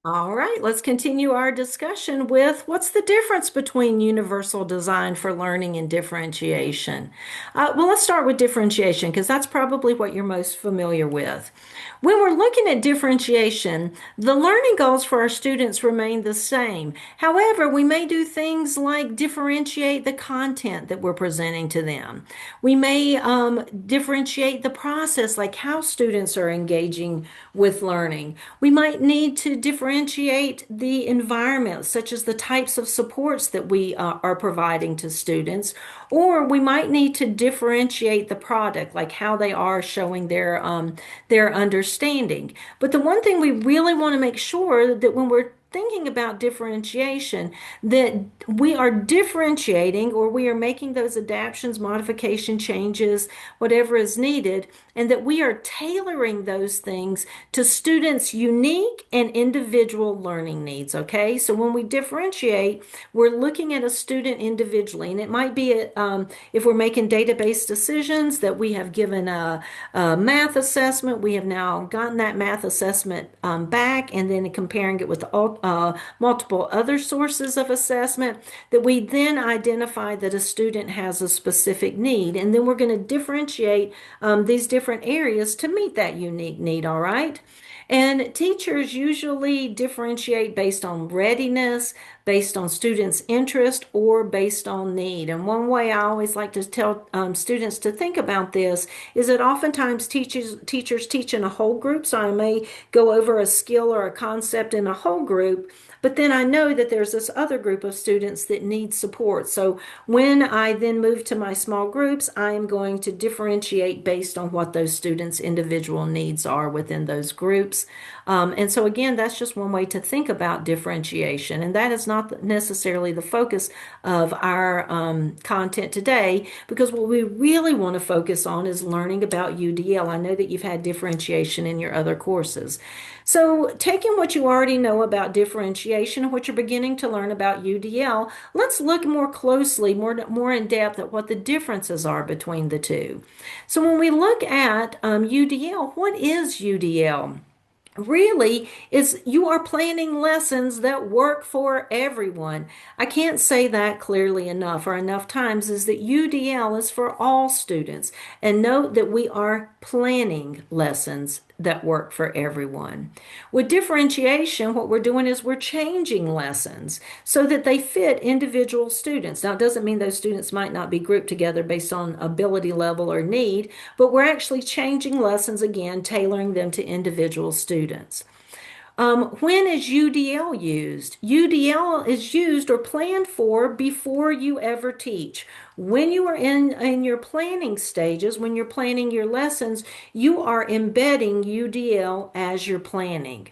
All right, let's continue our discussion with what's the difference between universal design for learning and differentiation. Well, let's start with differentiation because that's probably what you're most familiar with. When we're looking at differentiation, the learning goals for our students remain the same. However, we may do things like differentiate the content that we're presenting to them. We may differentiate the process, like how students are engaging with learning. We might need to differentiate the environment, such as the types of supports that we are providing to students, or we might need to differentiate the product, like how they are showing their understanding. But the one thing we really want to make sure that when we're thinking about differentiation, that we are differentiating or we are making those adaptations, modification changes, whatever is needed, and that we are tailoring those things to students' unique and individual learning needs. Okay, so when we differentiate, we're looking at a student individually, and it might be if we're making database decisions that we have given a math assessment, we have now gotten that math assessment back, and then comparing it with multiple other sources of assessment, that we then identify that a student has a specific need, and then we're going to differentiate these different areas to meet that unique need, all right? And teachers usually differentiate based on readiness, based on students' interest, or based on need. And one way I always like to tell students to think about this is that oftentimes teachers teach in a whole group. So I may go over a skill or a concept in a whole group, but then I know that there's this other group of students that need support. So when I then move to my small groups, I am going to differentiate based on what those students' individual needs are within those groups. And so again, that's just one way to think about differentiation. And that is not necessarily the focus of our content today, because what we really want to focus on is learning about UDL. I know that you've had differentiation in your other courses. So, taking what you already know about differentiation and what you're beginning to learn about UDL, let's look more closely, more in depth at what the differences are between the two. So, when we look at UDL, what is UDL? Really, is you are planning lessons that work for everyone. I can't say that clearly enough or enough times, is that UDL is for all students. And note that we are planning lessons that work for everyone. With differentiation, what we're doing is we're changing lessons so that they fit individual students. Now, it doesn't mean those students might not be grouped together based on ability level or need, but we're actually changing lessons again, tailoring them to individual students. When is UDL used? UDL is used or planned for before you ever teach. When you are in your planning stages, when you're planning your lessons, you are embedding UDL as you're planning.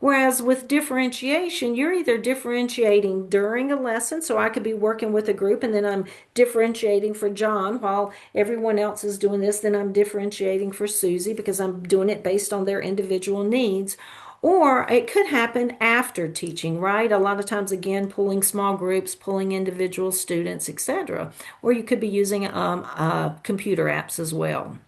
Whereas with differentiation, you're either differentiating during a lesson, so I could be working with a group and then I'm differentiating for John while everyone else is doing this, then I'm differentiating for Susie because I'm doing it based on their individual needs. Or it could happen after teaching, right? A lot of times, again, pulling small groups, pulling individual students, etc. Or you could be using computer apps as well.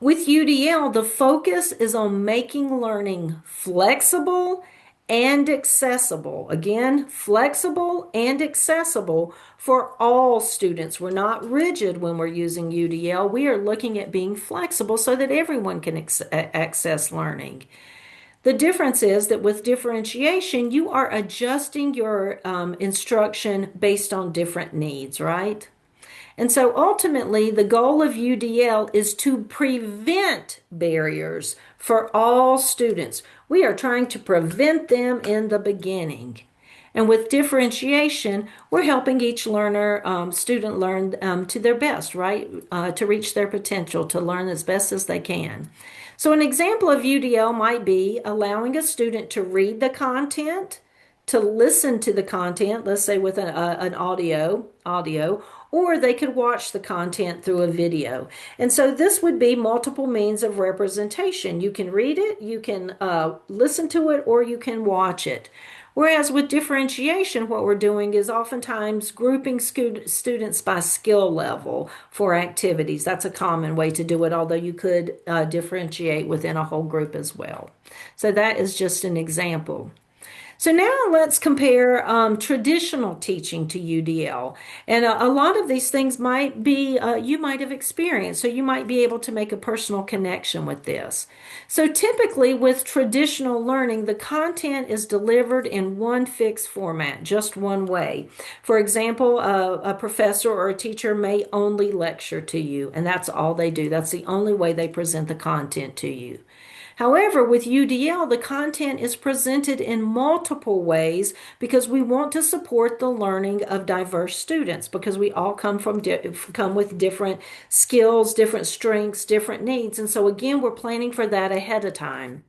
With UDL, the focus is on making learning flexible and accessible. Again, flexible and accessible for all students. We're not rigid when we're using UDL. We are looking at being flexible so that everyone can access learning. The difference is that with differentiation, you are adjusting your instruction based on different needs, right? And so ultimately, the goal of UDL is to prevent barriers for all students. We are trying to prevent them in the beginning. And with differentiation, we're helping each student learn to their best, right? To reach their potential, to learn as best as they can. So, an example of UDL might be allowing a student to read the content, to listen to the content, let's say with an audio, or they could watch the content through a video. And so this would be multiple means of representation. You can read it, you can listen to it, or you can watch it. Whereas with differentiation, what we're doing is oftentimes grouping students by skill level for activities. That's a common way to do it, although you could differentiate within a whole group as well. So that is just an example. So now let's compare traditional teaching to UDL. And a lot of these things might be, you might have experienced, so you might be able to make a personal connection with this. So typically with traditional learning, the content is delivered in one fixed format, just one way. For example, a professor or a teacher may only lecture to you, and that's all they do. That's the only way they present the content to you. However, with UDL, the content is presented in multiple ways because we want to support the learning of diverse students because we all come with different skills, different strengths, different needs. And so again, we're planning for that ahead of time.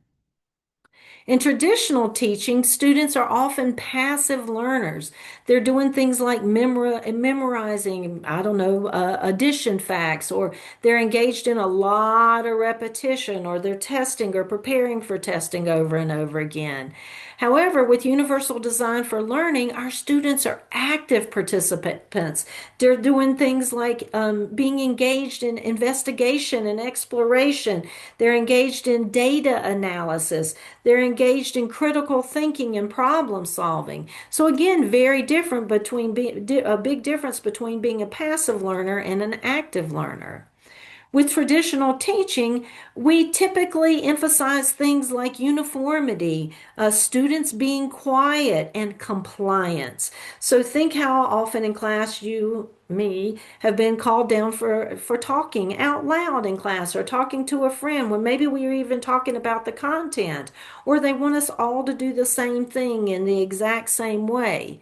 In traditional teaching, students are often passive learners. They're doing things like memorizing, I don't know, addition facts, or they're engaged in a lot of repetition, or they're testing or preparing for testing over and over again. However, with universal design for learning, our students are active participants. They're doing things like being engaged in investigation and exploration. They're engaged in data analysis. They're engaged in critical thinking and problem solving. So again, very different between a big difference between being a passive learner and an active learner. With traditional teaching, we typically emphasize things like uniformity, students being quiet, and compliance. So think how often in class me, have been called down for talking out loud in class or talking to a friend when maybe we were even talking about the content, or they want us all to do the same thing in the exact same way.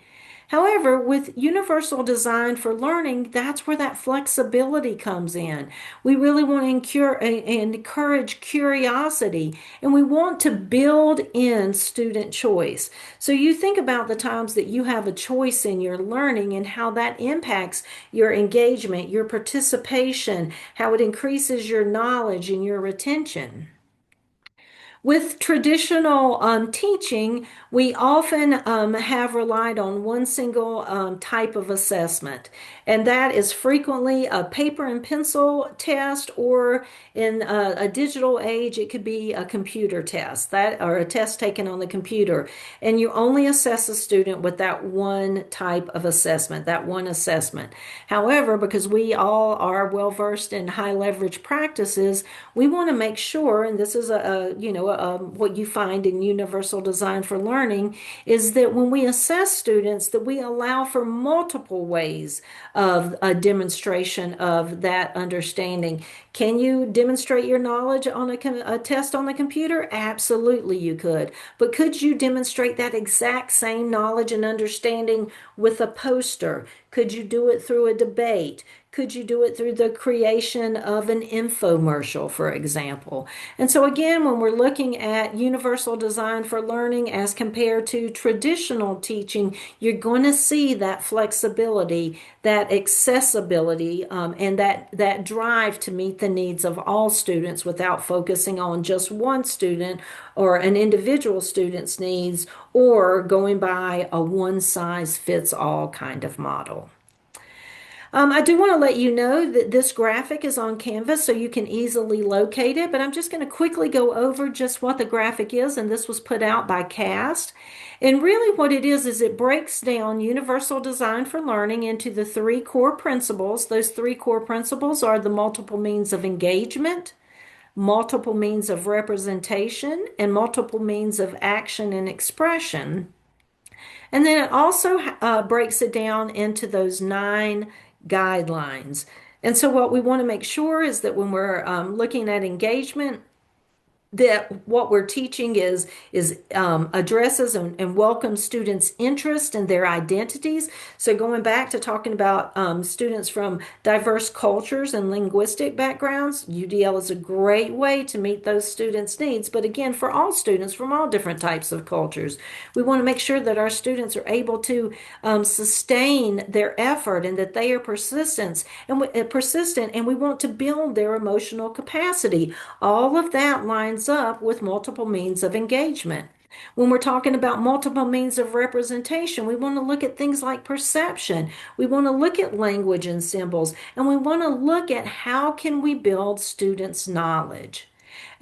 However, with universal design for learning, that's where that flexibility comes in. We really want to encourage curiosity and we want to build in student choice. So you think about the times that you have a choice in your learning and how that impacts your engagement, your participation, how it increases your knowledge and your retention. With traditional teaching, we often have relied on one single type of assessment, and that is frequently a paper and pencil test, or in a digital age, it could be a computer test that or a test taken on the computer. And you only assess a student with that one type of assessment, that one assessment. However, because we all are well versed in high leverage practices, we want to make sure, and this is what you find in universal design for learning, is that when we assess students, that we allow for multiple ways of a demonstration of that understanding. Can you demonstrate your knowledge on a test on the computer? Absolutely, you could. But could you demonstrate that exact same knowledge and understanding with a poster? Could you do it through a debate? Could you do it through the creation of an infomercial, for example? And so, again, when we're looking at universal design for learning as compared to traditional teaching, you're going to see that flexibility, that accessibility, and that drive to meet the needs of all students without focusing on just one student or an individual student's needs or going by a one size fits all kind of model. I do want to let you know that this graphic is on Canvas so you can easily locate it, but I'm just going to quickly go over just what the graphic is, and this was put out by CAST. And really what it is it breaks down universal design for learning into the three core principles. Those three core principles are the multiple means of engagement, multiple means of representation, and multiple means of action and expression. And then it also breaks it down into those 9 guidelines. And so, what we want to make sure is that when we're looking at engagement, that what we're teaching is addresses and welcomes students' interest and their identities. So going back to talking about students from diverse cultures and linguistic backgrounds, UDL is a great way to meet those students' needs. But again, for all students from all different types of cultures, we want to make sure that our students are able to sustain their effort and that they are persistent, and we want to build their emotional capacity. All of that lines up with multiple means of engagement. When we're talking about multiple means of representation, we want to look at things like perception. We want to look at language and symbols, and we want to look at how can we build students' knowledge.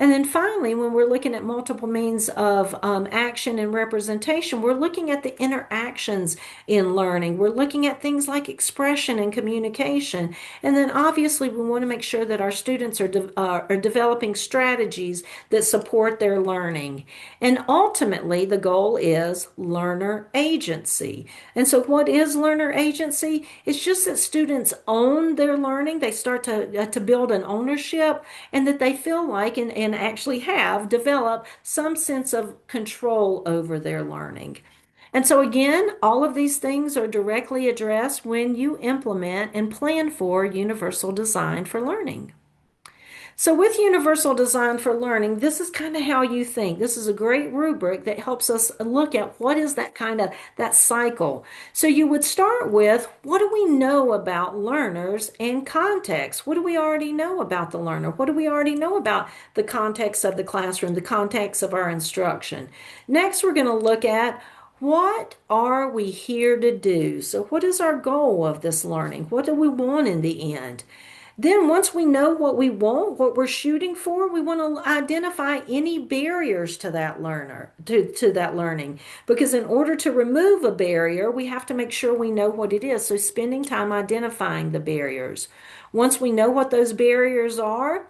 And then finally, when we're looking at multiple means of action and representation, we're looking at the interactions in learning. We're looking at things like expression and communication. And then obviously, we want to make sure that our students are developing strategies that support their learning. And ultimately, the goal is learner agency. And so, what is learner agency? It's just that students own their learning. They start to build an ownership, and that they feel like and actually have developed some sense of control over their learning. And so, again, all of these things are directly addressed when you implement and plan for universal design for learning. So, with universal design for learning, this is kind of how you think. This is a great rubric that helps us look at what is that kind of that cycle. So, you would start with what do we know about learners and context? What do we already know about the learner? What do we already know about the context of the classroom, the context of our instruction? Next, we're going to look at what are we here to do? So, what is our goal of this learning? What do we want in the end? Then, once we know what we want, what we're shooting for, we want to identify any barriers to that to that learning. Because in order to remove a barrier, we have to make sure we know what it is. So, spending time identifying the barriers. Once we know what those barriers are,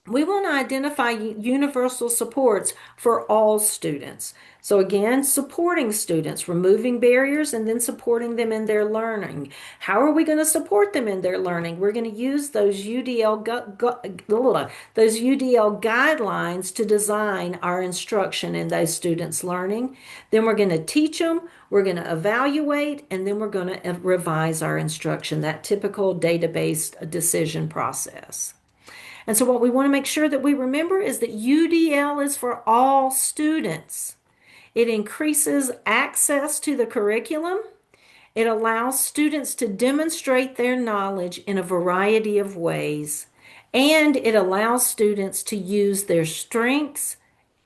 we want to identify universal supports for all students. So again, supporting students, removing barriers, and then supporting them in their learning. How are we going to support them in their learning? We're going to use those UDL guidelines to design our instruction in those students' learning. Then we're going to teach them, we're going to evaluate, and then we're going to revise our instruction, that typical data-based decision process. And so, what we want to make sure that we remember is that UDL is for all students. It increases access to the curriculum. It allows students to demonstrate their knowledge in a variety of ways. And it allows students to use their strengths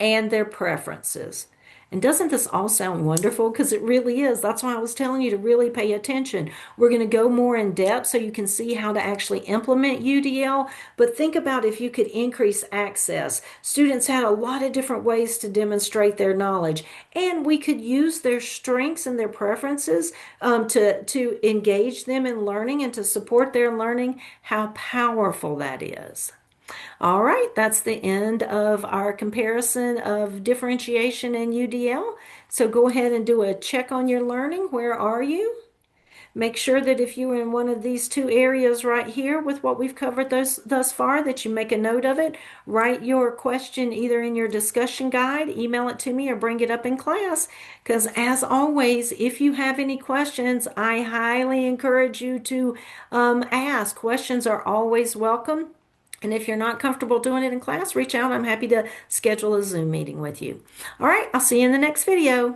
and their preferences. And doesn't this all sound wonderful? Because it really is. That's why I was telling you to really pay attention. We're going to go more in depth so you can see how to actually implement UDL. But think about if you could increase access. Students had a lot of different ways to demonstrate their knowledge, and we could use their strengths and their preferences to engage them in learning and to support their learning. How powerful that is. All right, that's the end of our comparison of differentiation and UDL. So go ahead and do a check on your learning. Where are you? Make sure that if you're in one of these two areas right here with what we've covered thus far, that you make a note of it. Write your question either in your discussion guide, email it to me, or bring it up in class. Because as always, if you have any questions, I highly encourage you to ask. Questions are always welcome. And if you're not comfortable doing it in class, reach out. I'm happy to schedule a Zoom meeting with you. All right, I'll see you in the next video.